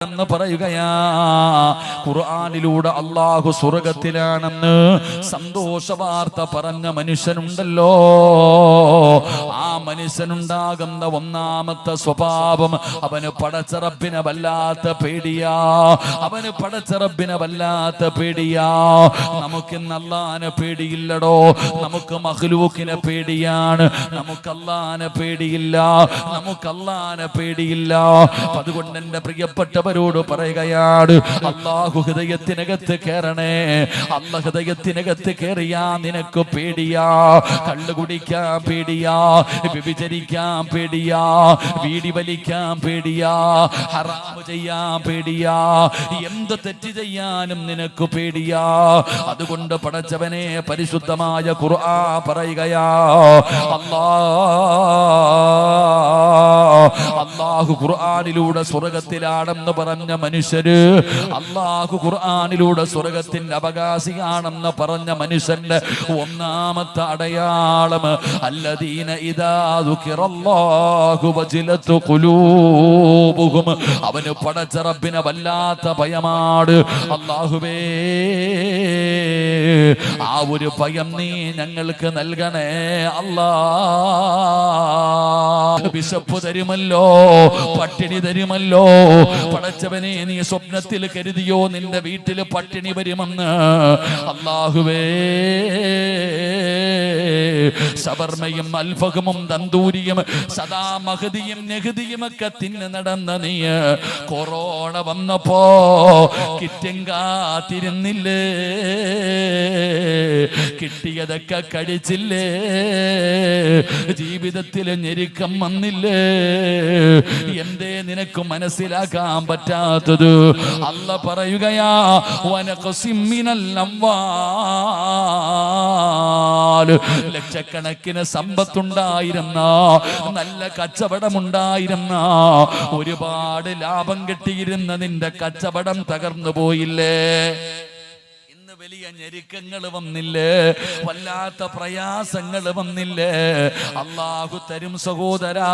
എന്ന് പറയുകയാ. ഖുർആനിലൂടെ അല്ലാഹു സ്വർഗത്തിലാണെന്ന് സന്തോഷ വാർത്ത പറഞ്ഞ മനുഷ്യനുണ്ടല്ലോ. ആ മനുഷ്യനുണ്ടാകുന്ന ഒന്നാമത്തെ സ്വഭാവം, അവന് പടച്ച റബ്ബിനെ വല്ലാത്ത പേടിയാ. അവന് പടച്ച റബ്ബിനെ വല്ലാത്ത പേടിയാ. നമുക്കിന്ന് അല്ലാഹുവിനെ പേടിയില്ലടോ. നമുക്ക് മഖ്ലൂക്കിനെ പേടിയാണ്, നമുക്ക് അല്ലാഹുവിനെ പേടിയില്ല. നമുക്ക് അല്ലാഹുവിനെ പേടിയില്ല. അതുകൊണ്ട് എന്റെ പ്രിയപ്പെട്ടവരോട് പറയുകയാണ്, അല്ലാഹു ഹൃദയത്തിനകത്ത് കയറണേ. അല്ലാഹു ഹൃദയത്തിനകത്ത് കയറിയാ നിനക്ക് പേടിയാ. കള്ളു കുടിക്കാൻ പേടിയാ, വ്യഭിചരിക്കാൻ പേടിയാ, വീടി വലിക്കാൻ പേടിയാ, ഹറാമ് ചെയ്യാൻ പേടിയാ, എന്ത് തെറ്റ് ചെയ്യാനും നിനക്ക് പേടിയാ. അതുകൊണ്ട് പടച്ചവനെ പരിശുദ്ധമായ ഖുർആൻ പറയുകയാ, അല്ലാഹു ഖുർആനിലൂടെ സ്വർഗത്തിലാണെന്ന് പറഞ്ഞ മനുഷ്യര്, അല്ലാഹു ഖുർആനിലൂടെ സ്വർഗത്തിന്റെ അവകാശിയാണെന്ന് പറഞ്ഞ മനുഷ്യന്റെ ഒന്നാമത്തെ അടയാളം, അല്ലദീന ഇദാ ദുകിറല്ലാഹു വജിലത് ഖുലൂബുഹും. അവന് പടച്ച റബ്ബിനെ വല്ലാത്ത ഭയമാണ്. അല്ലാഹുവേ, ആ ഒരു ഭയം നീ ഞങ്ങൾക്ക് നൽകണേ അല്ലാ. വിശപ്പ് തരുമല്ലോ, പട്ടിണി തരുമല്ലോ. പടച്ചവനെ, നീ സ്വപ്നത്തിൽ കരുതിയോ നിന്റെ വീട്ടിൽ പട്ടിണി വരുമെന്ന്? അല്ലാഹുവേ, ഷവർമയും അൽഫഹമും തന്തൂരിയും സദാ മഹദിയും നെഹദിയും ഒക്കെ തിന്ന് നടന്ന നീ കൊറോണ വന്നപ്പോ കിറ്റും കാത്തിരുന്നില്ലേ? കിട്ടിയതൊക്കെ കഴിച്ചില്ലേ? ജീവിതത്തിൽ ഞെരുക്കം വന്നില്ലേ? എന്തേ നിനക്ക് മനസ്സിലാക്കാൻ പറ്റാത്തത്? അല്ലാഹു പറയുകയാ, വനഖസിം മിനൽ അംവാൽ. ലക്ഷക്കണക്കിന് സമ്പത്തുണ്ടായിരുന്ന, നല്ല കച്ചവടമുണ്ടായിരുന്ന, ഒരുപാട് ലാഭം കിട്ടിയിരുന്ന നിന്റെ കച്ചവടം തകർന്നു പോയില്ലേ? വലിയ ഞെരുക്കങ്ങൾ വന്നില്ലേ? വല്ലാത്ത പ്രയാസങ്ങൾ വന്നില്ലേ? അല്ലാഹു തരും സഹോദരാ.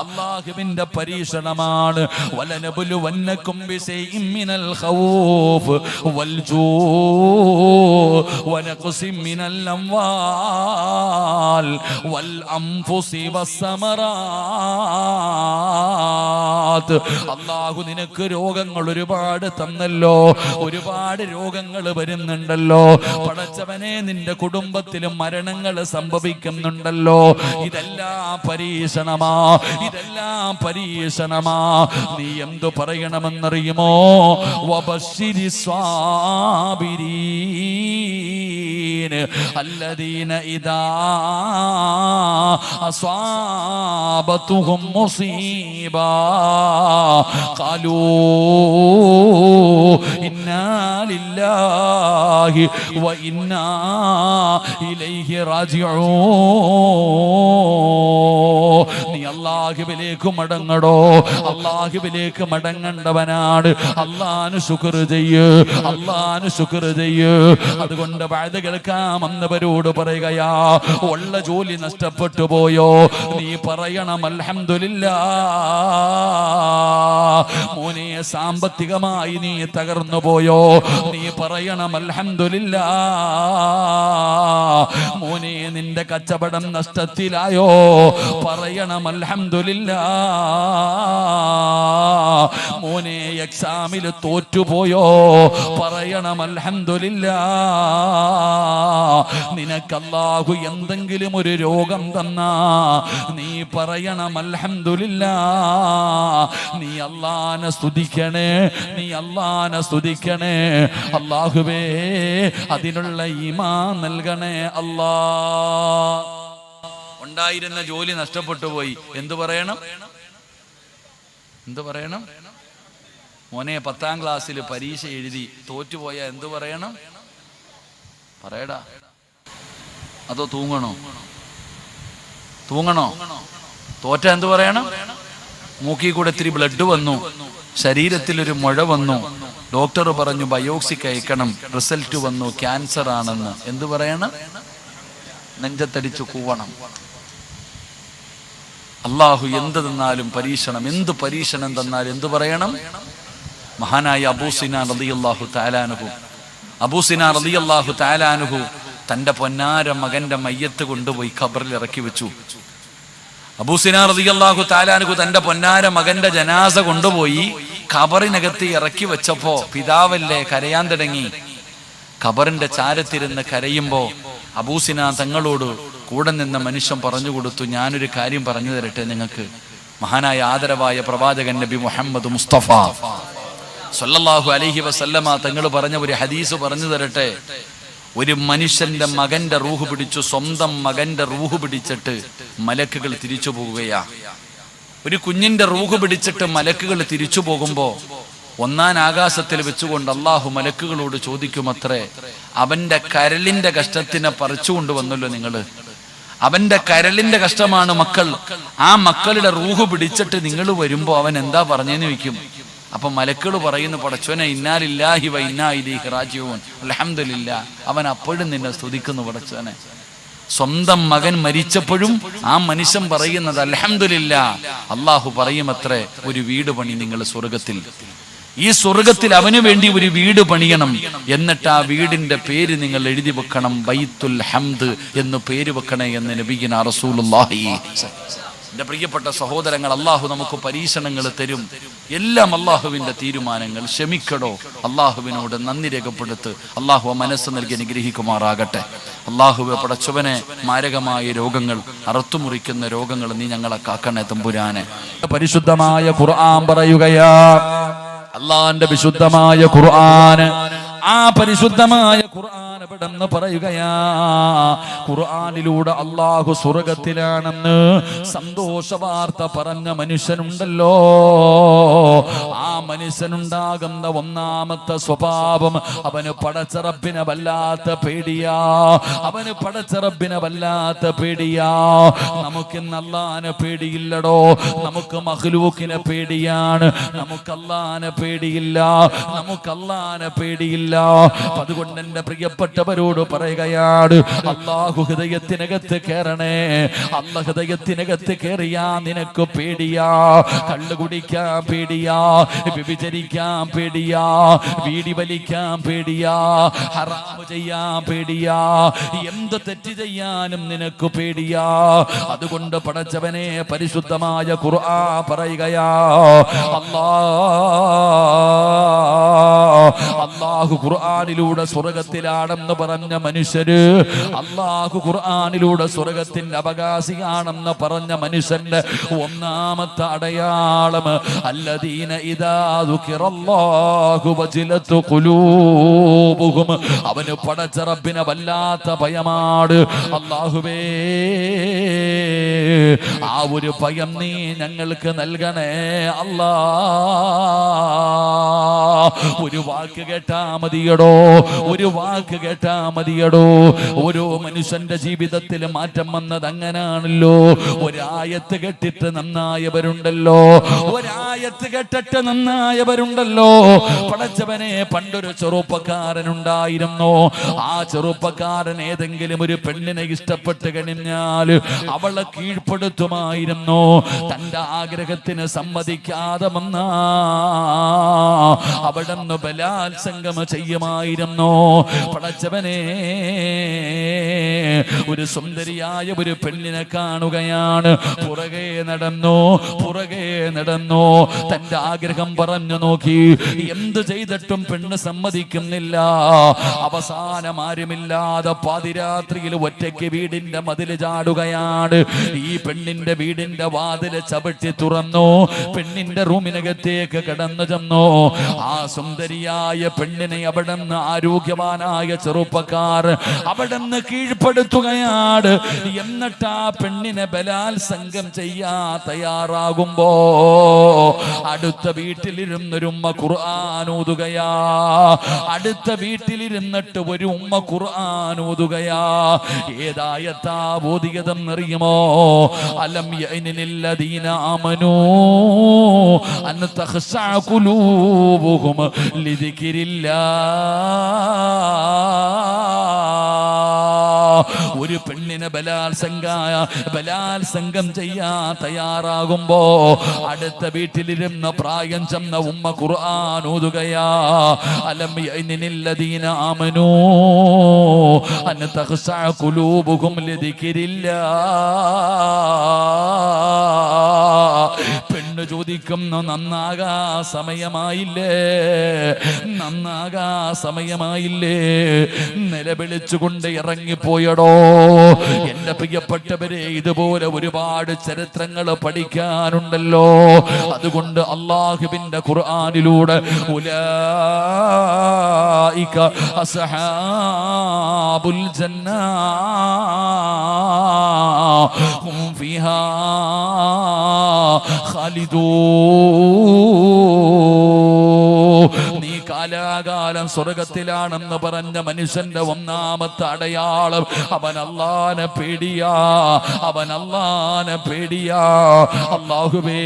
അല്ലാഹുവിന്റെ പരീക്ഷണമാണ്. വലനബുലുവന്നകും ബിശൈഇൻ മിനൽ ഖൗഫ് വൽജൂഇ വനഖസിം മിനൽ അംവാൽ വൽ അൻഫുസി വസ്സമറാത്ത്. അല്ലാഹു നിനക്ക് രോഗങ്ങൾ ഒരുപാട് തന്നല്ലോ. ഒരുപാട് രോഗങ്ങൾ വരുന്നുണ്ടല്ലോ. പടച്ചവനെ, നിന്റെ കുടുംബത്തിലും മരണങ്ങൾ സംഭവിക്കുന്നുണ്ടല്ലോ. ഇതെല്ലാം പരീക്ഷണമാ, ഇതെല്ലാം പരീക്ഷണമാ. നീ എന്തു പറയണമെന്നറിയുമോ? വബശ്ശിരി സ്വാബിരീൻ അല്ലദീന ഇദാ അസ്വാബതുഹും മുസീബാ ഖാലൂ ഇന്നാ ലില്ലാഹി വ ഇന്നാ ഇലൈഹി റാജിഊൻ. നീ അല്ലാഹുവിലേക്ക് മടങ്ങടോ. അല്ലാഹുവിലേക്ക് മടങ്ങേണ്ടവനാണ്. അല്ലാഹുവിന് ശുക്ർ ചെയ്യ്, അല്ലാഹുവിന് ശുക്ർ ചെയ്യ്. അതുകൊണ്ട് വഅദ കേൾക്കാമെന്നവരോട് പറയുകയാ, ഉള്ള ജോലി നഷ്ടപ്പെട്ടു പോയോ? നീ പറയണം അൽഹംദുലില്ലാഹ്. മോനെ, സാമ്പത്തികമായി നീ തകർന്നു പോയോ? നീ പറയണം അൽഹംദുലില്ലാഹ്. മോനെ, നിന്റെ കച്ചവടം നഷ്ടത്തിലായോ? പറയണം അൽഹംദുലില്ലാഹ്. മോനെ, എക്സാമിൽ തോറ്റുപോയോ? പറയണം അൽഹംദുലില്ലാഹ്. നിനക്ക് അല്ലാഹു എന്തെങ്കിലും ഒരു രോഗം തന്നാ നീ പറയണം അൽഹംദുലില്ലാഹ്. നീ അല്ലാഹുവിനെ സ്തുതിക്കണേ, നീ അല്ലാഹുവിനെ സ്തുതിക്കണേ. അല്ലാഹുവേ, അതിനുള്ള ഈമാൻ നൽകണേ അല്ലാ. ഉണ്ടായിരുന്ന ജോലി നഷ്ടപ്പെട്ടു പോയി, എന്തു പറയണം? എന്തു പറയണം? മോനെ, 10ാം ക്ലാസ്സിൽ പരീക്ഷ എഴുതി തോറ്റുപോയ എന്തു പറയണം? പറയടാ. അതോ തൂങ്ങണോ? തൂങ്ങണോ? തോറ്റ എന്തു പറയണം? മൂക്കിൽ കൂടെ ഇത്തിരി ബ്ലഡ് വന്നു, ശരീരത്തിൽ ഒരു മുഴ വന്നു, ഡോക്ടർ പറഞ്ഞു ബയോപ്സിക്ക് അയക്കണം, റിസൾട്ട് വന്നു ക്യാൻസർ ആണെന്ന്. എന്തു പറയണം? നെഞ്ചത്തടിച്ചു കൂവണം. അല്ലാഹു എന്ത് തന്നാലും പരീക്ഷണം, എന്ത് പരീക്ഷണം തന്നാലും എന്തു പറയണം? മഹാനായ അബൂ സിനാൻ റളിയല്ലാഹു തആല അൻഹു, അബൂ സിനാൻ റളിയല്ലാഹു തആല അൻഹു തന്റെ പൊന്നാര മകന്റെ മയ്യത്ത് കൊണ്ടുപോയി ഖബറിൽ ഇറക്കി വെച്ചു. അബൂ സിനാൻ റളിയല്ലാഹു തആല അൻഹു തന്റെ പൊന്നാര മകന്റെ ജനാസ കൊണ്ടുപോയി ഖബറിനകത്ത് ഇറക്കി വെച്ചപ്പോ പിതാവല്ലേ കരയാൻ തുടങ്ങി. ഖബറിന്റെ ചാരത്തിരുന്ന് കരയുമ്പോ അബൂ സിനാൻ തങ്ങളോട് കൂടെ നിന്ന മനുഷ്യൻ പറഞ്ഞു കൊടുത്തു, ഞാനൊരു കാര്യം പറഞ്ഞു തരട്ടെ നിങ്ങൾക്ക്. മഹാനായ ആദരവായ പ്രവാചകൻ നബി മുഹമ്മദ് മുസ്തഫ സല്ലല്ലാഹു അലൈഹി വസല്ലമ തങ്ങൾ പറഞ്ഞ ഒരു ഹദീസ് പറഞ്ഞു തരട്ടെ. ഒരു മനുഷ്യന്റെ മകന്റെ റൂഹ് പിടിച്ചു, സ്വന്തം മകന്റെ റൂഹ് പിടിച്ചിട്ട് മലക്കുകൾ തിരിച്ചു പോകുകയാ. ഒരു കുഞ്ഞിന്റെ റൂഹ് പിടിച്ചിട്ട് മലക്കുകൾ തിരിച്ചു പോകുമ്പോ ഒന്നാം ആകാശത്തിൽ വെച്ചുകൊണ്ട് അള്ളാഹു മലക്കുകളോട് ചോദിക്കുമത്രേ, അവന്റെ കരളിന്റെ കഷ്ടത്തിനെ പറിച്ചു കൊണ്ടുവന്നല്ലോ നിങ്ങള്, അവന്റെ കരളിന്റെ കഷ്ടമാണ് മക്കൾ, ആ മക്കളുടെ റൂഹ് പിടിച്ചിട്ട് നിങ്ങൾ വരുമ്പോ അവൻ എന്താ പറഞ്ഞെന്ന് ചോദിക്കും. അപ്പൊ മലക്കുകൾ പറയുന്നു, പടച്ചോനെ ഇന്നാ ലില്ലാഹി വ ഇന്നാ ഇലൈഹി റാജിഊൻ, അൽഹംദുലില്ലാ. അവൻ അപ്പോഴും നിന്നെ സ്തുതിക്കുന്നു പടച്ചോനെ. സ്വന്തം മകൻ മരിച്ചപ്പോഴും ആ മനുഷ്യൻ പറയുന്നത് അൽഹംദുലില്ലാ. അള്ളാഹു പറയുമത്രേ, ഒരു വീട് പണി നിങ്ങൾ സ്വർഗത്തിൽ, ഈ സ്വർഗത്തിൽ അവന് വേണ്ടി ഒരു വീട് പണിയണം, എന്നിട്ട് ആ വീടിന്റെ പേര് നിങ്ങൾ എഴുതി വെക്കണം, ബൈത്തുൽ ഹംദ് എന്ന് പേര് വെക്കണേ എന്ന് നബിയിന റസൂലുള്ളാഹി. എന്റെ പ്രിയപ്പെട്ട സഹോദരങ്ങൾ, അള്ളാഹു നമുക്ക് പരീക്ഷണങ്ങൾ തരും. എല്ലാം അള്ളാഹുവിന്റെ തീരുമാനങ്ങൾ. ക്ഷമിക്കടോ, അള്ളാഹുവിനോട് നന്ദി രേഖപ്പെടുത്ത്. അള്ളാഹു മനസ്സ് നൽകി അനുഗ്രഹിക്കുമാറാകട്ടെ. അള്ളാഹുവെ പടച്ചവനെ, മാരകമായ രോഗങ്ങൾ, അറുത്തുമുറിക്കുന്ന രോഗങ്ങൾ നീ ഞങ്ങളെ കാക്കണേ തമ്പുരാനെ. പരിശുദ്ധമായ ഖുർആൻ പറയുകയാ, അള്ളാന്റെ വിശുദ്ധമായ ഖുർആൻ, ആ പരിശുദ്ധമായ ഖുർആൻ എവിടെന്ന് പറയുകയാ. ഖുർആനിലൂടെ അള്ളാഹു സ്വർഗത്തിലാണെന്ന് സന്തോഷ വാർത്ത പറഞ്ഞ മനുഷ്യനുണ്ടല്ലോ, ആ മനുഷ്യനുണ്ടാകുന്ന ഒന്നാമത്തെ സ്വഭാവം, അവന് പടച്ചറബിനെ വല്ലാത്ത പേടിയാ, അവന് പടച്ചറബിനെ വല്ലാത്ത പേടിയാ. നമുക്കിന്ന് അള്ളാനെ പേടിയില്ലടോ, നമുക്ക് മഖ്ലൂക്കിനെ പേടിയാണ്, നമുക്ക് അള്ളാനെ പേടിയില്ല, നമുക്ക് അള്ളാനെ പേടിയില്ല. അതുകൊണ്ട് എന്റെ പ്രിയപ്പെട്ടവരോട് പറയുകയാണ്, അള്ളാഹു ഹൃദയത്തിനകത്ത് കയറണേ. അള്ളാഹ് ഹൃദയത്തിനകത്ത് കയറിയാ നിനക്ക് പേടിയാ, കള്ളു കുടിക്കാൻ പേടിയാ, വ്യഭിചരിക്കാൻ പേടിയാ, വീടി വലിക്കാൻ പേടിയാ, ഹറാമ് ചെയ്യാൻ പേടിയാ, എന്ത് തെറ്റ് ചെയ്യാനും നിനക്ക് പേടിയാ. അതുകൊണ്ട് പടച്ചവനെ, പരിശുദ്ധമായ ഖുർആൻ പറയുകയാ, അള്ളാഹു ഖുർആനിലൂടെ സ്വർഗത്തിലാണെന്ന് പറഞ്ഞ മനുഷ്യര്, അള്ളാഹു ഖുർആനിലൂടെ സ്വർഗത്തിന്റെ അവകാശിയാണെന്ന് പറഞ്ഞ മനുഷ്യന്റെ ഒന്നാമത്തെ അടയാളം, അല്ലദീന ഇദാ ദുകിറല്ലാഹു വജിലത് ഖുലൂബുഹും, അവന് പടച്ച റബ്ബിനെ വല്ലാത്ത ഭയമാണ്. അല്ലാഹുവേ, ആ ഒരു ഭയം നീ ഞങ്ങൾക്ക് നൽകണേ അല്ലാ. ഒരു വാക്ക് കേട്ടാ മതിയടോ, ഒരു വാക്ക് കേട്ടാ മതിയടോ. ഓരോ മനുഷ്യന്റെ ജീവിതത്തിൽ മാറ്റം വന്നത് അങ്ങനാണല്ലോ. ഒരായത്ത് കേട്ടിട്ട് നന്നായവരുണ്ടല്ലോ, ഒരായത്ത് കേട്ടിട്ട് നന്നായവരുണ്ടല്ലോ. പടച്ചവനെ, പണ്ടൊരു ചെറുപ്പക്കാരനുണ്ടായിരുന്നു. ആ ചെറുപ്പക്കാരൻ ഏതെങ്കിലും ഒരു പെണ്ണിനെ ഇഷ്ടപ്പെട്ട് കഴിഞ്ഞാൽ അവളെ കീഴ്പ്പെടുത്തുമായിരുന്നു. തന്റെ ആഗ്രഹത്തിന് സമ്മതിക്കാതെ വന്നാ അവിടുന്ന് ബലാത്സംഗം ചെയ്യുമായിരുന്നു. പടച്ചവനെ, ഒരു സുന്ദരിയായ ഒരു പെണ്ണിനെ കാണുകയാണ്, പുറകെ നടന്നു, പുറകെ നടന്നു, തന്റെ ആഗ്രഹം പറഞ്ഞു നോക്കി, എന്ത് ചെയ്തിട്ടും പെണ്ണ് സമ്മതിക്കുന്നില്ല. അവസാനം ആരുമില്ലാതെ പാതിരാത്രിയിൽ ഒറ്റയ്ക്ക് വീടിന്റെ മതിൽ ചാടുകയാണ്. ഈ പെണ്ണിന്റെ വീടിന്റെ വാതില് ചവിട്ടി തുറന്നു, പെണ്ണിന്റെ റൂമിനകത്തേക്ക് കടന്നു ചെന്നു. ആ സുന്ദരിയായ പെണ്ണിനെ അവിടുന്ന് ആരോഗ്യവാനായ ചെറുപ്പക്കാർ അവിടുന്ന് കീഴ്പ്പെടുത്തുകയാണ്. എന്നിട്ട് ആ പെണ്ണിനെ ബലാത്സംഗം ചെയ്യാൻ തയ്യാറാകുമ്പോ അടുത്ത വീട്ടിലിരുന്നൊരു ഉമ്മ ഖുർആൻ ഓതുകയാ. അടുത്ത വീട്ടിലിരുന്നിട്ട് ഒരു ഉമ്മ ഖുർആൻ ഓതുകയാ. ഏതായത്താ ഓതിയതെന്നറിയുമോ? അലം യഅനില്ലദീന ആമനൂ അൻ തഖ്ശഅ ഖുലൂബുഹും ലിദിക്രില്ലാഹ്. ഒരു പെണ്ണിനെ ബലാത്സംഗം ചെയ്യാൻ തയ്യാറാകുമ്പോ അടുത്ത വീട്ടിലിരുന്ന പ്രായം ചെന്ന ഉമ്മ ഖുർആൻ ഓതുകയാ. അലം യഅ്നില്ലദീന ആമനൂ അൻ തഖ്ശഅ ഖുലൂബുഹും ലിദിക്രില്ലാഹ്. പെണ്ണ് ചോദിക്കുന്നു, നന്നാകാ സമയമായില്ലേ? നിലവിളിച്ചുകൊണ്ട് ഇറങ്ങിപ്പോയടോ. എന്റെ പ്രിയപ്പെട്ടവരെ, ഇതുപോലെ ഒരുപാട് ചരിത്രങ്ങൾ പഠിക്കാനുണ്ടല്ലോ. അതുകൊണ്ട് അല്ലാഹുവിന്റെ ഖുർആനിലൂടെ ഉലൈക അസ്ഹാബുൽ ജന്ന ഹും ഫീഹാ നീ കാലാകാലം സ്വർഗത്തിലാണെന്ന് പറഞ്ഞ മനുഷ്യന്റെ ഒന്നാമത്തെ അടയാളം അവൻ അല്ലാഹനെ പേടിയാ. അല്ലാഹുവേ,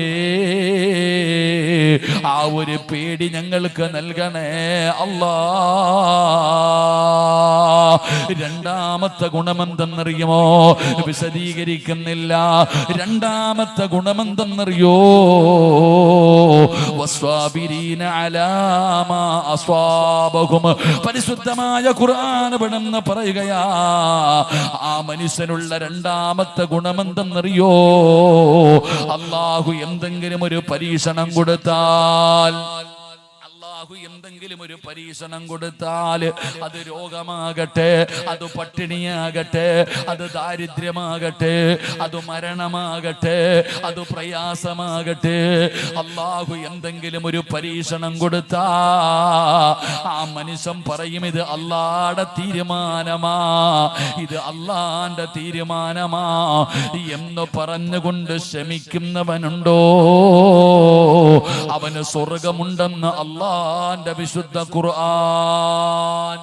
ആ ഒരു പേടി ഞങ്ങൾക്ക് നൽകണേ അല്ലാ. രണ്ടാമത്തെ ഗുണമെന്തെന്നറിയുമോ? വിശദീകരിക്കുന്നില്ല. രണ്ടാമത്തെ ഗുണമെന്തെന്നറിയോ? വസ്വാബിരീന അലാ മാ അസ്വാബഹും. പരിശുദ്ധമായ ഖുർആൻ പെടുന്ന പറയുകയാ, ആ മനുഷ്യനുള്ള രണ്ടാമത്തെ ഗുണമെന്തെന്നറിയോ? അല്ലാഹു എന്തെങ്കിലും ഒരു പരീക്ഷണം കൊടുത്താൽ, അത് രോഗമാകട്ടെ, അത് പട്ടിണിയാകട്ടെ, അത് ദാരിദ്ര്യമാകട്ടെ, അത് മരണമാകട്ടെ, അത് പ്രയാസമാകട്ടെ, അല്ലാഹു എന്തെങ്കിലും ഒരു പരീക്ഷണം കൊടുത്താ ആ മനുഷ്യൻ പറയും, ഇത് അല്ലാഹുവിന്റെ തീരുമാനമാ, ഇത് അല്ലാഹുവിന്റെ തീരുമാനമാ എന്ന് പറഞ്ഞുകൊണ്ട് ക്ഷമിക്കുന്നവനുണ്ടോ? അവന് സ്വർഗമുണ്ടെന്ന് അല്ലാഹുവിന്റെ വിശുദ്ധ ഖുർആൻ.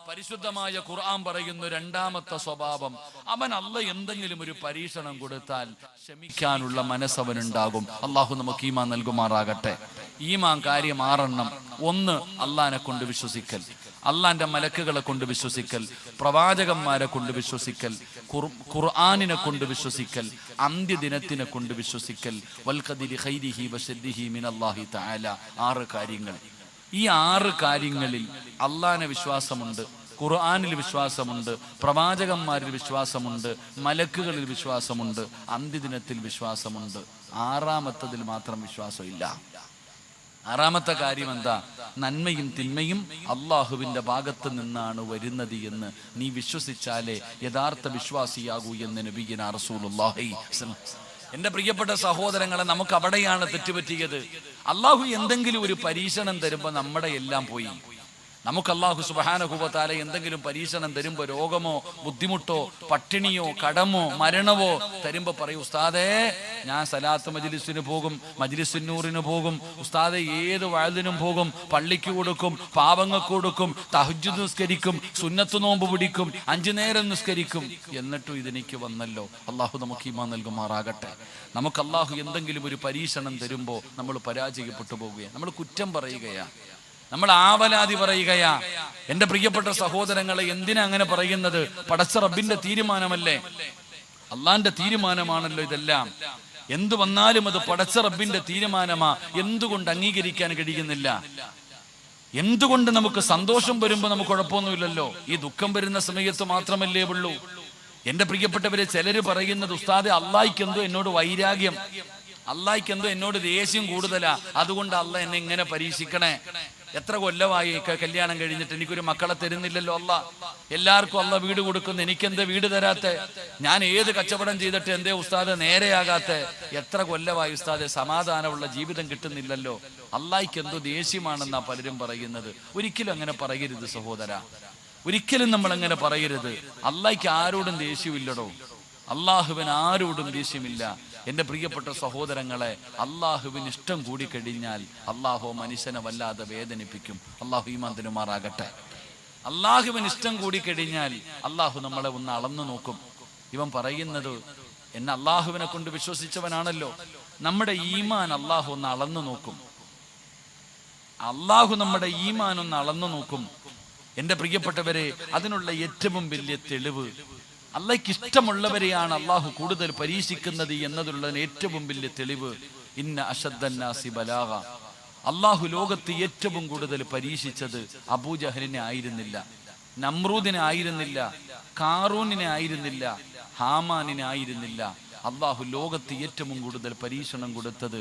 പരിശുദ്ധമായ ഖുർആൻ പറയുന്ന രണ്ടാമത്തെ സ്വഭാവം, അവൻ എന്തെങ്കിലും ഒരു പരീക്ഷണം കൊടുത്താൽ ക്ഷമിക്കാനുള്ള മനസ്സവനുണ്ടാകും. അള്ളാഹു നമുക്ക് ഈമാൻ നൽകുമാറാകട്ടെ. ഈമാൻ കാര്യം 6. 1, അള്ളാഹിനെ കൊണ്ട് വിശ്വസിക്കൽ, അള്ളാന്റെ മലക്കുകളെ കൊണ്ട് വിശ്വസിക്കൽ, പ്രവാചകന്മാരെ കൊണ്ട് വിശ്വസിക്കൽ, ഖുർആനിനെ കൊണ്ട് വിശ്വസിക്കൽ, അന്ത്യദിനത്തിനെ കൊണ്ട് വിശ്വസിക്കൽ, വൽ ഖദരി ഖൈരിഹി വശർരിഹി മിനല്ലാഹി തആല. 6 കാര്യങ്ങൾ. ഈ 6 കാര്യങ്ങളിൽ അള്ളാഹിനെ വിശ്വാസമുണ്ട്, ഖുർആനിൽ വിശ്വാസമുണ്ട്, പ്രവാചകന്മാരിൽ വിശ്വാസമുണ്ട്, മലക്കുകളിൽ വിശ്വാസമുണ്ട്, അന്ത്യദിനത്തിൽ വിശ്വാസമുണ്ട്. 6ാമത്തതിൽ മാത്രം വിശ്വാസമില്ല. 6ാമത്തെ കാര്യം എന്താ? നന്മയും തിന്മയും അള്ളാഹുവിന്റെ ഭാഗത്ത് നിന്നാണ് വരുന്നത് എന്ന് നീ വിശ്വസിച്ചാലേ യഥാർത്ഥ വിശ്വാസിയാകൂ എന്ന് നബിയുനാ റസൂലുള്ളാഹി. എന്റെ പ്രിയപ്പെട്ട സഹോദരങ്ങളെ, നമുക്ക് അവിടെയാണ് തെറ്റുപറ്റിയത്. അള്ളാഹു എന്തെങ്കിലും ഒരു പരീക്ഷണം തരുമ്പോ നമ്മുടെ എല്ലാം പോയി. നമുക്ക് അല്ലാഹു സുബ്ഹാനഹു വ തആല എന്തെങ്കിലും പരീക്ഷണം തരുമ്പോ, രോഗമോ ബുദ്ധിമുട്ടോ പട്ടിണിയോ കടമോ മരണമോ തരുമ്പോ പറയും, ഉസ്താദേ ഞാൻ സലാത്ത് മജ്ലിസിന് പോകും, മജ്ലിസുന്നൂറിന് പോകും, ഉസ്താദേ ഏത് വഅദിനും പോകും, പള്ളിക്ക് കൊടുക്കും, പാവങ്ങൾക്ക് കൊടുക്കും, തഹജ്ജുദ് നിസ്കരിക്കും, സുന്നത്ത് നോമ്പ് പിടിക്കും, 5 നേരം നിസ്കരിക്കും, എന്നിട്ടും ഇതെനിക്ക് വന്നല്ലോ. അല്ലാഹു നമുക്ക് ഈമാൻ നൽകുമാറാകട്ടെ. നമുക്ക് അല്ലാഹു എന്തെങ്കിലും ഒരു പരീക്ഷണം തരുമ്പോ നമ്മൾ പരാജയപ്പെട്ടു പോവുകയാണ്, നമ്മൾ കുറ്റം പറയുകയാ, നമ്മൾ ആവലാതി പറയുകയാ. എന്റെ പ്രിയപ്പെട്ട സഹോദരങ്ങളെ, എന്തിനാ അങ്ങനെ പറയുന്നത്? പടച്ച റബ്ബിന്റെ തീരുമാനമല്ലേ, അള്ളാന്റെ തീരുമാനമാണല്ലോ ഇതെല്ലാം. എന്തു വന്നാലും അത് പടച്ച റബ്ബിന്റെ തീരുമാനമാ. എന്തുകൊണ്ട് അംഗീകരിക്കാൻ കഴിയുന്നില്ല? എന്തുകൊണ്ട് നമുക്ക് സന്തോഷം വരുമ്പോ നമുക്ക് കുഴപ്പമൊന്നുമില്ലല്ലോ, ഈ ദുഃഖം വരുന്ന സമയത്ത് മാത്രമല്ലേ ഉള്ളൂ? എന്റെ പ്രിയപ്പെട്ടവരെ, ചിലര് പറയുന്നത്, ഉസ്താദെ അള്ളാഹിക്ക് എന്തോ എന്നോട് വൈരാഗ്യം, അള്ളാഹിക്ക് എന്തോ എന്നോട് ദേഷ്യം കൂടുതലാ, അതുകൊണ്ട് അള്ളാഹ് എന്നെ ഇങ്ങനെ പരീക്ഷിക്കണേ. എത്ര കൊല്ലമായി കല്യാണം കഴിഞ്ഞിട്ട് എനിക്കൊരു മക്കളെ തരുന്നില്ലല്ലോ അള്ളാഹ്. എല്ലാവർക്കും അള്ളാഹ് വീട് കൊടുക്കുന്നു, എനിക്കെന്തേ വീട് തരാത്തെ? ഞാൻ ഏത് കച്ചവടം ചെയ്തിട്ട് എന്തേ ഉസ്താദ് നേരെയാകാത്തെ? എത്ര കൊല്ലമായി ഉസ്താദെ, സമാധാനമുള്ള ജീവിതം കിട്ടുന്നില്ലല്ലോ. അള്ളാഹിക്ക് എന്തോ ദേഷ്യമാണെന്നാ പലരും പറയുന്നത്. ഒരിക്കലും അങ്ങനെ പറയരുത് സഹോദര, ഒരിക്കലും നമ്മൾ അങ്ങനെ പറയരുത്. അള്ളാഹിക്ക് ആരോടും ദേഷ്യമില്ലടോ, അള്ളാഹുവിന് ആരോടും ദേഷ്യമില്ല. എന്റെ പ്രിയപ്പെട്ട സഹോദരങ്ങളെ, അള്ളാഹുവിന് ഇഷ്ടം കൂടിക്കഴിഞ്ഞാൽ അള്ളാഹു മനുഷ്യനെ വല്ലാതെ വേദനിപ്പിക്കും. അള്ളാഹു ഈമാൻ തരുമാറാകട്ടെ. അള്ളാഹുവിന് ഇഷ്ടം കൂടിക്കഴിഞ്ഞാൽ അള്ളാഹു നമ്മളെ ഒന്ന് അളന്നു നോക്കും. ഇവൻ പറയുന്നത് എന്നെ അള്ളാഹുവിനെ കൊണ്ട് വിശ്വസിച്ചവനാണല്ലോ. നമ്മുടെ ഈമാൻ അള്ളാഹു ഒന്ന് അളന്നു നോക്കും. അള്ളാഹു നമ്മുടെ ഈമാൻ ഒന്ന് അളന്നു നോക്കും. എന്റെ പ്രിയപ്പെട്ടവരെ, അതിനുള്ള ഏറ്റവും വലിയ തെളിവ് അള്ളാഹ്ക്ക് ഇഷ്ടമുള്ളവരെയാണ് അള്ളാഹു കൂടുതൽ പരീക്ഷിക്കുന്നത് എന്നതിലുള്ളതിന് ഏറ്റവും വലിയ തെളിവ് ഇന്ന അശദ്ദന്നാസി ബലാഗ. അള്ളാഹു ലോകത്ത് ഏറ്റവും കൂടുതൽ പരീക്ഷിച്ചത് അബൂജഹലിനെ ആയിരുന്നില്ല, നമ്രൂദിനെ ആയിരുന്നില്ല, കാറൂനിനെ ആയിരുന്നില്ല, ഹാമാനിനെ ആയിരുന്നില്ല. അള്ളാഹു ലോകത്ത് ഏറ്റവും കൂടുതൽ പരീക്ഷണം കൊടുത്തത്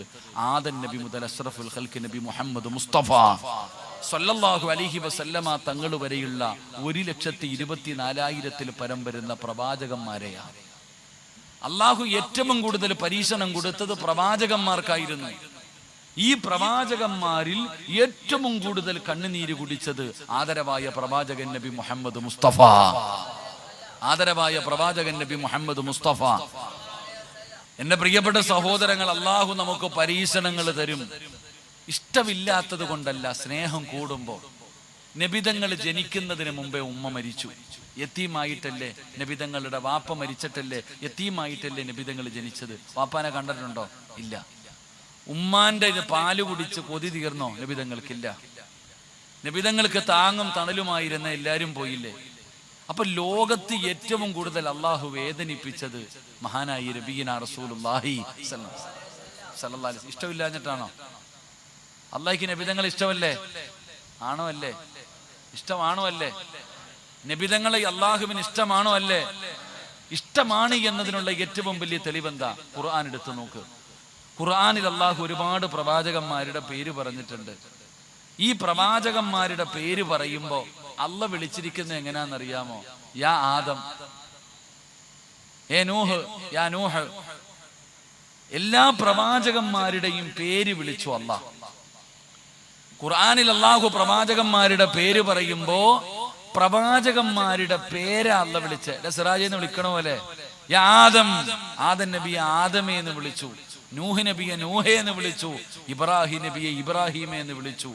ആദൻ നബി മുതൽ അഷ്റഫുൽ ഖൽഖ് നബി മുഹമ്മദ് മുസ്തഫ സല്ലല്ലാഹു അലൈഹി വസല്ലമ തങ്ങൾ വരെയുള്ള 1,24,000 പരം വരുന്ന പ്രവാചകന്മാരെയാണ്. അള്ളാഹു ഏറ്റവും കൂടുതൽ പരീക്ഷണം കൊടുത്തത് പ്രവാചകന്മാർക്കായിരുന്നു. ഈ പ്രവാചകന്മാരിൽ ഏറ്റവും കൂടുതൽ കണ്ണുനീര് കുടിച്ചത് ആദരവായ പ്രവാചകൻ നബി മുഹമ്മദ് മുസ്തഫ. ആദരവായ പ്രവാചകൻ നബി മുഹമ്മദ് മുസ്തഫ. എന്റെ പ്രിയപ്പെട്ട സഹോദരങ്ങൾ, അള്ളാഹു നമുക്ക് പരീക്ഷണങ്ങൾ തരും. ഇഷ്ടമില്ലാത്തത് കൊണ്ടല്ല, സ്നേഹം കൂടുമ്പോൾ. നബിതങ്ങൾ ജനിക്കുന്നതിന് മുമ്പേ ഉമ്മ മരിച്ചു. യത്തീമായിട്ടല്ലേ നബിതങ്ങളുടെ വാപ്പ മരിച്ചിട്ടല്ലേ യത്തീമായിട്ടല്ലേ നബിതങ്ങൾ ജനിച്ചത്? വാപ്പാനെ കണ്ടിട്ടുണ്ടോ? ഇല്ല. ഉമ്മാന്റെ പാല് കുടിച്ച് കൊതി തീർന്നോ? നബിതങ്ങൾക്കില്ല. നബിതങ്ങൾക്ക് താങ്ങും തണലുമായിരുന്ന എല്ലാവരും പോയില്ലേ? അപ്പൊ ലോകത്ത് ഏറ്റവും കൂടുതൽ അള്ളാഹു വേദനിപ്പിച്ചത് മഹാനായി നബിയിന റസൂലുള്ളാഹി സ്വല്ലല്ലാഹു അലൈഹി. ഇഷ്ടമില്ലാഞ്ഞിട്ടാണോ? അള്ളാഹിക്ക് നബിതങ്ങൾ ഇഷ്ടമല്ലേ? ആണോ അല്ലേ? ഇഷ്ടമാണോ അല്ലേ? നബിതങ്ങളെ അള്ളാഹുവിന് ഇഷ്ടമാണോ അല്ലേ? ഇഷ്ടമാണ് എന്നതിനുള്ള ഏറ്റവും വലിയ തെളിവെന്താ? ഖുർആൻ എടുത്തു നോക്ക്. ഖുർആനിൽ അള്ളാഹു ഒരുപാട് പ്രവാചകന്മാരുടെ പേര് പറഞ്ഞിട്ടുണ്ട്. ഈ പ്രവാചകന്മാരുടെ പേര് പറയുമ്പോ അള്ള വിളിച്ചിരിക്കുന്നത് എങ്ങനെയാണെന്നറിയാമോ? യാ ആദം, ഏ നൂഹ്, യാ നൂഹ്. എല്ലാ പ്രവാചകന്മാരുടെയും പേര് വിളിച്ചു അള്ളാഹ്. ഖുർആനിൽ അള്ളാഹു പ്രവാചകന്മാരുടെ പേര് പറയുമ്പോ പ്രവാചകന്മാരുടെ പേരാ അള്ള വിളിച്ച്. സിറാജെന്ന് വിളിക്കണ പോലെ യാ ആദം, ആദം നബിയെ ആദമേ എന്ന് വിളിച്ചു. നൂഹ് നബിയെ നൂഹേ എന്ന് വിളിച്ചു. ഇബ്രാഹിം നബിയെ ഇബ്രാഹിമേ എന്ന് വിളിച്ചു.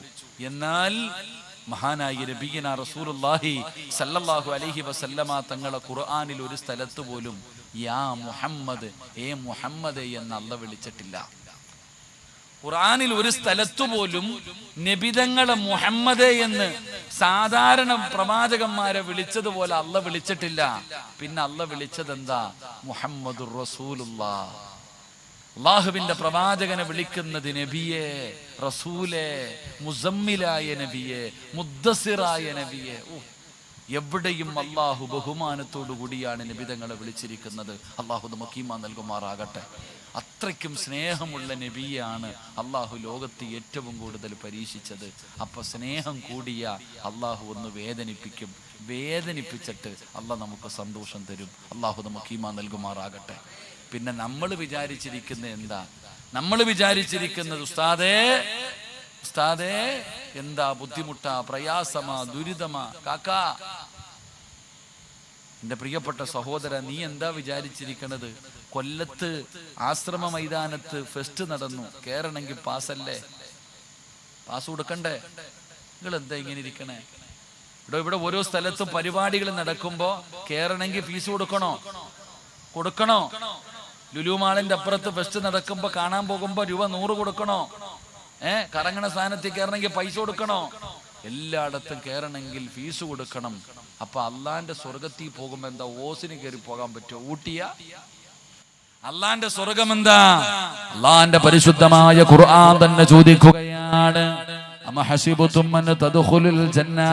എന്നാൽ മഹാനായ നബിയന റസൂലുള്ളാഹി സല്ലല്ലാഹു അലൈഹി വസല്ലമ തങ്ങളെ ഖുർആനിൽ ഒരു സ്ഥലത്ത് പോലും യാ മുഹമ്മദ്, ഏ മുഹമ്മദ് എന്ന് അള്ള വിളിച്ചിട്ടില്ല. ഖുർആനിൽ ഒരു സ്ഥലത്തു പോലും നബിതങ്ങളെ മുഹമ്മദ് എന്ന് സാധാരണ പ്രവാചകന്മാരെ വിളിച്ചതുപോലെ അള്ള വിളിച്ചിട്ടില്ല. പിന്നെ അള്ള വിളിച്ചത് എന്താ? മുഹമ്മദുർ റസൂലുള്ളാഹ്. അള്ളാഹുവിന്റെ പ്രവാചകനെ വിളിക്കുന്നത് നബിയെ, റസൂലെ, മുസമ്മിലായ നബിയെ, മുദ്ദസിറായ നബിയെ. എവിടെയും അള്ളാഹു ബഹുമാനത്തോടു കൂടിയാണ് നബിതങ്ങളെ വിളിച്ചിരിക്കുന്നത്. അള്ളാഹു നമുക്ക് ഈമാൻ നൽകുമാറാകട്ടെ. അത്രയ്ക്കും സ്നേഹമുള്ള നബിയാണ് അള്ളാഹു ലോകത്ത് ഏറ്റവും കൂടുതൽ പരീക്ഷിച്ചത്. അപ്പൊ സ്നേഹം കൂടിയ അള്ളാഹു ഒന്ന് വേദനിപ്പിക്കും. വേദനിപ്പിച്ചിട്ട് അള്ളാഹ് നമുക്ക് സന്തോഷം തരും. അള്ളാഹു നമുക്ക് ഈമാൻ നൽകുമാറാകട്ടെ. പിന്നെ നമ്മൾ വിചാരിച്ചിരിക്കുന്നത് എന്താ? നമ്മൾ വിചാരിച്ചിരിക്കുന്നത് ഉസ്താദേ എന്താ ബുദ്ധിമുട്ടാ, പ്രയാസമാ, ദുരിതമാ? കാക്കാ, എന്റെ പ്രിയപ്പെട്ട സഹോദര, നീ എന്താ വിചാരിച്ചിരിക്കണത്? കൊല്ലത്ത് ആശ്രമ മൈതാനത്ത് ഫെസ്റ്റ് നടന്നു, കേറണമെങ്കിൽ പാസല്ലേ? പാസ് കൊടുക്കണ്ടേ? നിങ്ങൾ എന്താ ഇങ്ങനെ ഇരിക്കണേ? ഇവിടെ ഓരോ സ്ഥലത്തും പരിപാടികൾ നടക്കുമ്പോ കേറണമെങ്കിൽ ഫീസ് കൊടുക്കണോ? ലുലു മാളിന്റെ അപ്പുറത്ത് ഫെസ്റ്റ് നടക്കുമ്പോ കാണാൻ പോകുമ്പോ രൂപ 100 കൊടുക്കണോ? കറങ്ങണ സ്ഥാനത്തിൽ കയറണമെങ്കിൽ പൈസ കൊടുക്കണോ? എല്ലായിടത്തും കയറണമെങ്കിൽ ഫീസ് കൊടുക്കണം. അപ്പൊ അള്ളാന്റെ സ്വർഗത്തിൽ പോകുമ്പോ എന്താ ഓസിന് കയറി പോകാൻ പറ്റുമോ? ഊട്ടിയ അള്ളാന്റെ സ്വർഗം എന്താ? അള്ളാന്റെ പരിശുദ്ധമായ ഖുർആൻ തന്നെ ചോദിക്കുകയാണ്, അമ ഹസിബതും അൻ തദ്ഖുലുൽ ജന്നാ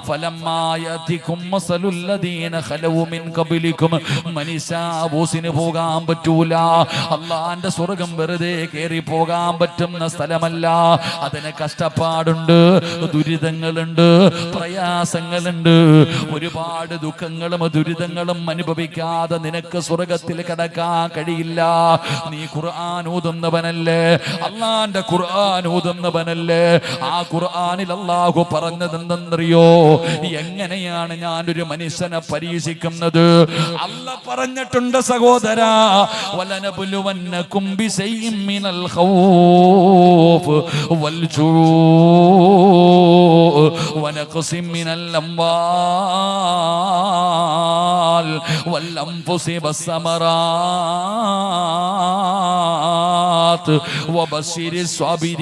ഫലമ്മാ യതികും മസലുൽ ലദീന ഖലവു മിൻ ഖബലികും. മനിസാബൂസിന് പോകാൻ പറ്റൂല. അള്ളാന്റെ സ്വർഗം വെറുതെ കയറി പോകാൻ പറ്റുന്ന സ്ഥലമല്ല. അതിന് കഷ്ടപ്പാടുണ്ട്, ദുരിതങ്ങളുണ്ട്, പ്രയാസങ്ങളുണ്ട്. ഒരുപാട് ദുഃഖങ്ങളും ദുരിതങ്ങളും അനുഭവിക്കാതെ നിനക്ക് സ്വർഗത്തിൽ കടക്കാൻ കഴിയില്ല. നീ ഖുർആൻ ഓതുന്നവനല്ലേ? അള്ളാന്റെ ഖുർആൻ ഓതുന്നവനല്ലേ? ആ ഖുർആനിൽ അള്ളാഹു പറഞ്ഞതെന്തെന്നറിയോ? എങ്ങനെയാണ് ഞാനൊരു മനുഷ്യനെ പരീക്ഷിക്കുന്നത്? അല്ലാഹ് പറഞ്ഞിട്ടുണ്ട് സഹോദരാ, വലനബ്ലുവന്നകും ബിശൈഇൻ മിനൽ ഖൗഫ് വൽജൂഇ വനഖസിം മിനൽ അംവാൽ വൽഅൻഫുസി വസ്സമറാത്ത് വബശ്ശിരിസ് സ്വാബിരീൻ.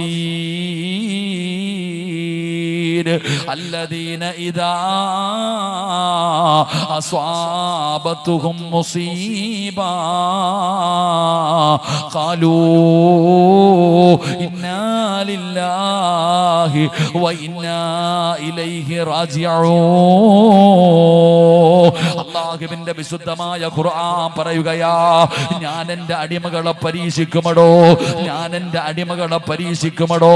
الذين إذا أصابتهم مصيبة قالوا إنا لله وإنا إليه راجعون. അല്ലാഹുവിന്റെ വിശുദ്ധമായ ഖുർആൻ പറയുകയാ, ഞാൻ എൻ്റെ അടിമകളെ പരീക്ഷിക്കുമടോ, ഞാൻ എൻ്റെ അടിമകളെ പരീക്ഷിക്കുമടോ.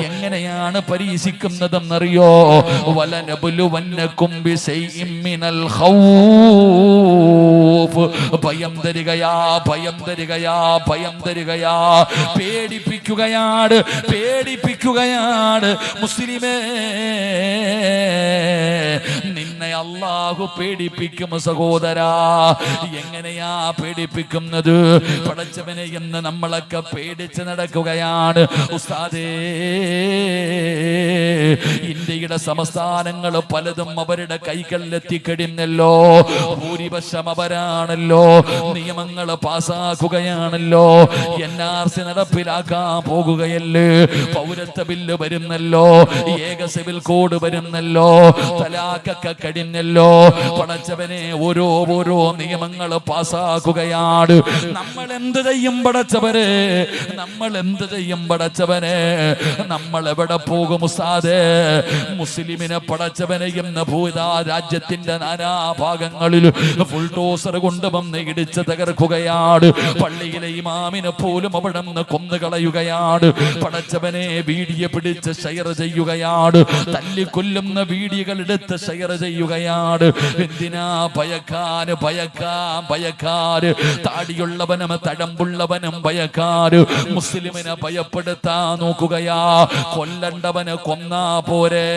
എങ്ങനെയാണ് പരീക്ഷിക്കുന്നതെന്നറിയോ? വലനബുലുവന്നകും ബിശൈഇൻ മിനൽ ഖൗഫ്. ഭയം തരികയാ, ഭയം തരികയാ, ഭയം തരികയാ, പേടിപ്പിക്കുകയാണ്, പേടിപ്പിക്കുകയാണ്. മുസ്ലിമേ, നിന്നെ അല്ലാഹു പേടിപ്പിക്കും സഹോദരാ. എങ്ങനെയാ പേടിപ്പിക്കുന്നത്? പടച്ചവനെ എന്ന് നമ്മളൊക്കെ പേടിച്ച് നടക്കുകയാണ്. ഉസ്താദേ, ഇന്ത്യയുടെ സംസ്ഥാനങ്ങൾ പലതും അവരുടെ കൈകളിലെത്തിക്കഴിഞ്ഞല്ലോ. ഭൂരിപക്ഷം അവരാണല്ലോ. നിയമങ്ങൾ പാസ്സാക്കുകയാണല്ലോ. NRC നടപ്പിലാക്കാൻ പോകുകയല്ലേ. പൗരത്വ ബില്ല് വരുന്നല്ലോ. ഏക സിവിൽ കോഡ് വരുന്നല്ലോ. തലാഖൊക്കെ കഴിഞ്ഞല്ലോ. പടച്ചവനെ, ഓരോ നിയമങ്ങൾ പാസ്സാക്കുകയാണ്. നമ്മൾ എന്ത് ചെയ്യും പടച്ചവരെ? നമ്മൾ എന്ത് ചെയ്യും പടച്ചവനെ? നമ്മൾ എവിടെ പോകും ഉസ്താദേ? മുസ്ലിമിനെ പടച്ചവനെ എന്ന ഭൂതാ രാജ്യത്തിന്റെ നാനാഭാഗങ്ങളിൽ ഫുൾഡോസർ കൊണ്ടുവന്ന് ഇടിച്ച് തകർക്കുകയാണ്. പള്ളിയിലെ ഇമാമിനെ പോലും അവിടെ നിന്ന് കൊന്നുകളയുകയാണ്. പടച്ചവനെ, വീഡിയോ പിടിച്ച് ഷെയർ ചെയ്യുകയാണ്. തല്ലിക്കൊല്ലുന്ന വീഡിയോകൾ എടുത്ത് ഷെയർ ചെയ്യുകയാണ്. എന്തിനാ ഭയക്കാര്, ഭയക്കാര്. താടിയുള്ളവനും തഴമ്പുള്ളവനും ഭയക്കാര്. മുസ്ലിമിനെ ഭയപ്പെടുത്താൻ നോക്കുകയാ. കൊല്ലണ്ടവന് കൊന്നാ പോരെ.